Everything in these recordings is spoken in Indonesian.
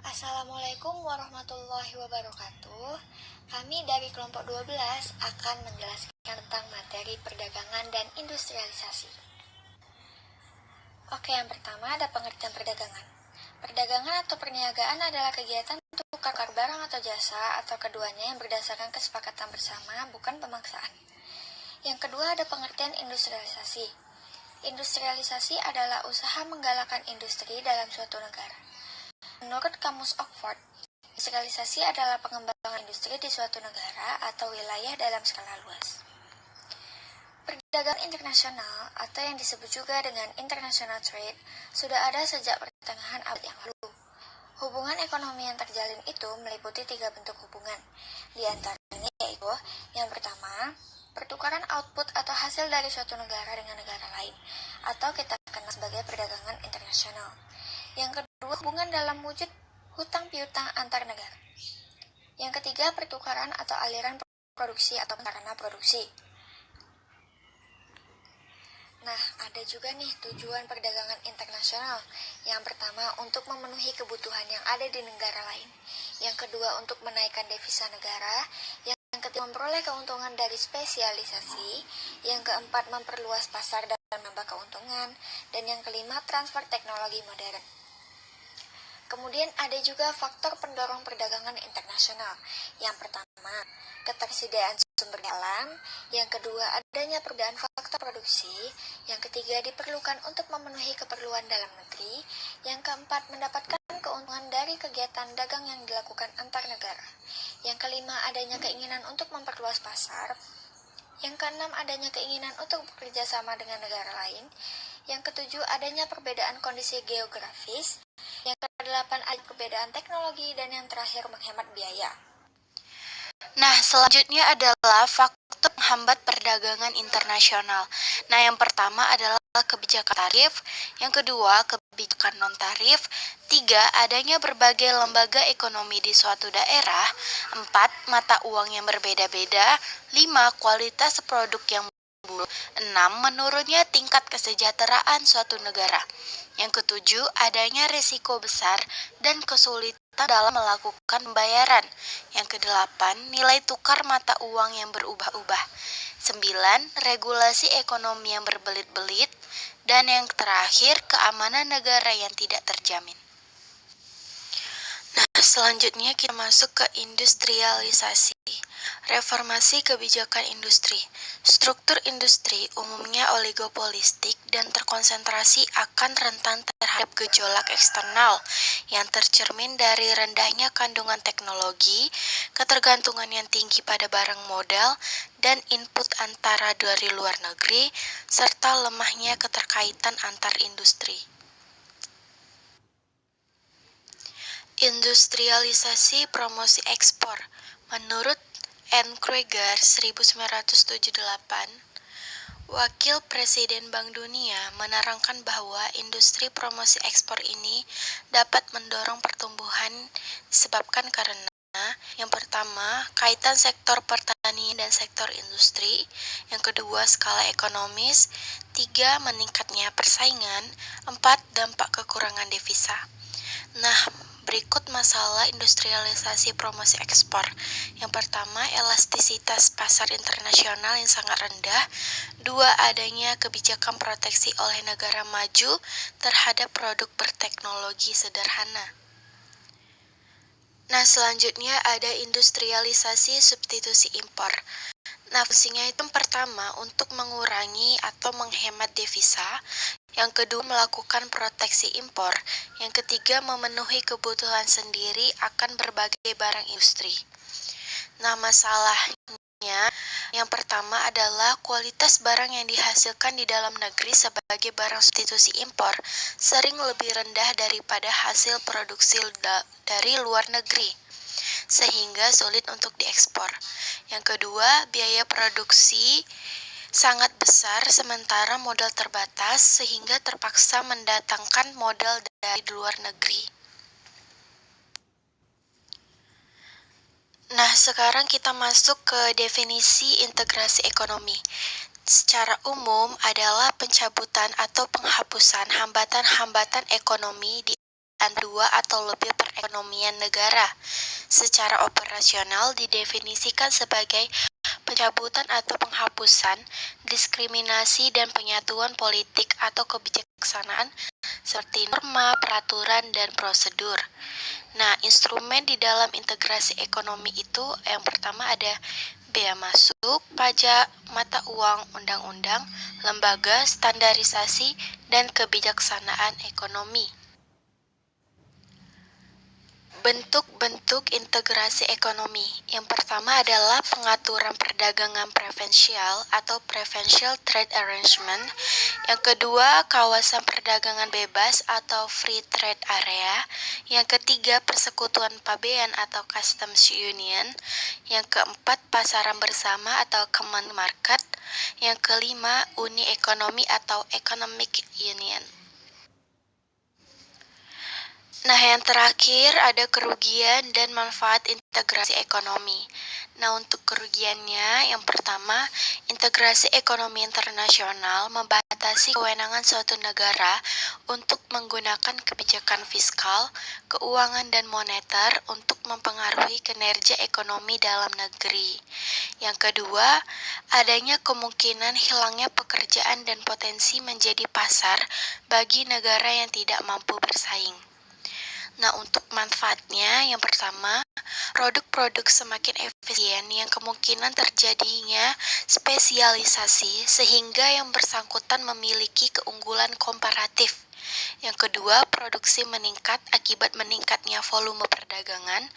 Assalamualaikum warahmatullahi wabarakatuh. Kami dari kelompok 12 akan menjelaskan tentang materi perdagangan dan industrialisasi. Oke, yang pertama ada pengertian perdagangan. Perdagangan atau perniagaan adalah kegiatan tukar barang atau jasa atau keduanya yang berdasarkan kesepakatan bersama, bukan pemaksaan. Yang kedua ada pengertian industrialisasi. Industrialisasi adalah usaha menggalakkan industri dalam suatu negara. Menurut Kamus Oxford, industrialisasi adalah pengembangan industri di suatu negara atau wilayah dalam skala luas. Perdagangan internasional atau yang disebut juga dengan international trade sudah ada sejak pertengahan abad yang lalu. Hubungan ekonomi yang terjalin itu meliputi 3 bentuk hubungan. Di antaranya yaitu yang pertama, pertukaran output atau hasil dari suatu negara dengan negara lain, atau kita kenal sebagai perdagangan internasional. Yang kedua, hubungan dalam wujud hutang piutang antar negara. Yang ketiga, pertukaran atau aliran produksi atau sarana produksi. Nah, ada juga nih tujuan perdagangan internasional. Yang pertama, untuk memenuhi kebutuhan yang ada di negara lain. Yang kedua, untuk menaikkan devisa negara. Yang ketiga, memperoleh keuntungan dari spesialisasi. Yang keempat, memperluas pasar dan menambah keuntungan. Dan yang kelima, transfer teknologi modern. Kemudian ada juga faktor pendorong perdagangan internasional. Yang pertama, ketersediaan sumber daya alam. Yang kedua, adanya perbedaan faktor produksi. Yang ketiga, diperlukan untuk memenuhi keperluan dalam negeri. Yang keempat, mendapatkan keuntungan dari kegiatan dagang yang dilakukan antar negara. Yang kelima, adanya keinginan untuk memperluas pasar. Yang keenam, adanya keinginan untuk bekerja sama dengan negara lain. Yang ketujuh, adanya perbedaan kondisi geografis. Yang kedelapan, ada perbedaan teknologi. Dan yang terakhir, menghemat biaya. Nah, selanjutnya adalah faktor penghambat perdagangan internasional. Nah, yang pertama adalah kebijakan tarif, yang kedua kebijakan non-tarif, tiga adanya berbagai lembaga ekonomi di suatu daerah, empat mata uang yang berbeda-beda, lima kualitas produk yang buruk, enam menurunnya tingkat kesejahteraan suatu negara. Yang ketujuh, adanya risiko besar dan kesulitan dalam melakukan pembayaran. Yang kedelapan, nilai tukar mata uang yang berubah-ubah. 9. Regulasi ekonomi yang berbelit-belit. Dan yang terakhir, keamanan negara yang tidak terjamin. Nah, selanjutnya kita masuk ke industrialisasi. Reformasi kebijakan industri. Struktur industri umumnya oligopolistik dan terkonsentrasi akan rentan terhadap gejolak eksternal yang tercermin dari rendahnya kandungan teknologi, ketergantungan yang tinggi pada barang modal, dan input antara dari luar negeri, serta lemahnya keterkaitan antar industri. Industrialisasi promosi ekspor. Menurut N. Krueger 1978, Wakil Presiden Bank Dunia menerangkan bahwa industri promosi ekspor ini dapat mendorong pertumbuhan disebabkan karena yang pertama, kaitan sektor pertanian dan sektor industri. Yang kedua, skala ekonomis. Tiga, meningkatnya persaingan. Empat, dampak kekurangan devisa. Nah, berikut masalah industrialisasi promosi ekspor. Yang pertama, elastisitas pasar internasional yang sangat rendah. Dua, adanya kebijakan proteksi oleh negara maju terhadap produk berteknologi sederhana. Nah, selanjutnya ada industrialisasi substitusi impor. Nah, fungsinya itu pertama untuk mengurangi atau menghemat devisa. Yang kedua, melakukan proteksi impor. Yang ketiga, memenuhi kebutuhan sendiri akan berbagai barang industri. Nah, masalahnya yang pertama adalah kualitas barang yang dihasilkan di dalam negeri sebagai barang substitusi impor sering lebih rendah daripada hasil produksi dari luar negeri, sehingga sulit untuk diekspor. Yang kedua, biaya produksi sangat besar sementara modal terbatas sehingga terpaksa mendatangkan modal dari luar negeri. Nah, sekarang kita masuk ke definisi integrasi ekonomi. Secara umum adalah pencabutan atau penghapusan hambatan-hambatan ekonomi di antara dua atau lebih perekonomian negara. Secara operasional didefinisikan sebagai pencabutan atau penghapusan, diskriminasi dan penyatuan politik atau kebijaksanaan seperti norma, peraturan, dan prosedur. Nah, instrumen di dalam integrasi ekonomi itu yang pertama ada bea masuk, pajak, mata uang, undang-undang, lembaga, standarisasi, dan kebijaksanaan ekonomi. Bentuk-bentuk integrasi ekonomi. Yang pertama adalah pengaturan perdagangan preferensial atau preferential trade arrangement. Yang kedua, kawasan perdagangan bebas atau free trade area. Yang ketiga, persekutuan pabean atau customs union. Yang keempat, pasaran bersama atau common market. Yang kelima, uni ekonomi atau economic union. Nah, yang terakhir ada kerugian dan manfaat integrasi ekonomi. Nah, untuk kerugiannya, yang pertama, integrasi ekonomi internasional membatasi kewenangan suatu negara untuk menggunakan kebijakan fiskal, keuangan, dan moneter untuk mempengaruhi kinerja ekonomi dalam negeri. Yang kedua, adanya kemungkinan hilangnya pekerjaan dan potensi menjadi pasar bagi negara yang tidak mampu bersaing. Nah, untuk manfaatnya, yang pertama, produk-produk semakin efisien yang kemungkinan terjadinya spesialisasi sehingga yang bersangkutan memiliki keunggulan komparatif. Yang kedua, produksi meningkat akibat meningkatnya volume perdagangan.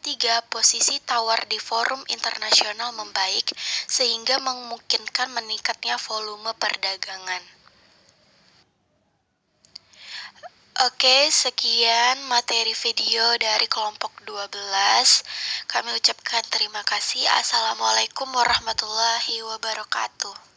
Tiga, posisi tawar di forum internasional membaik sehingga memungkinkan meningkatnya volume perdagangan. Oke, sekian materi video dari kelompok 12. Kami ucapkan terima kasih. Assalamualaikum warahmatullahi wabarakatuh.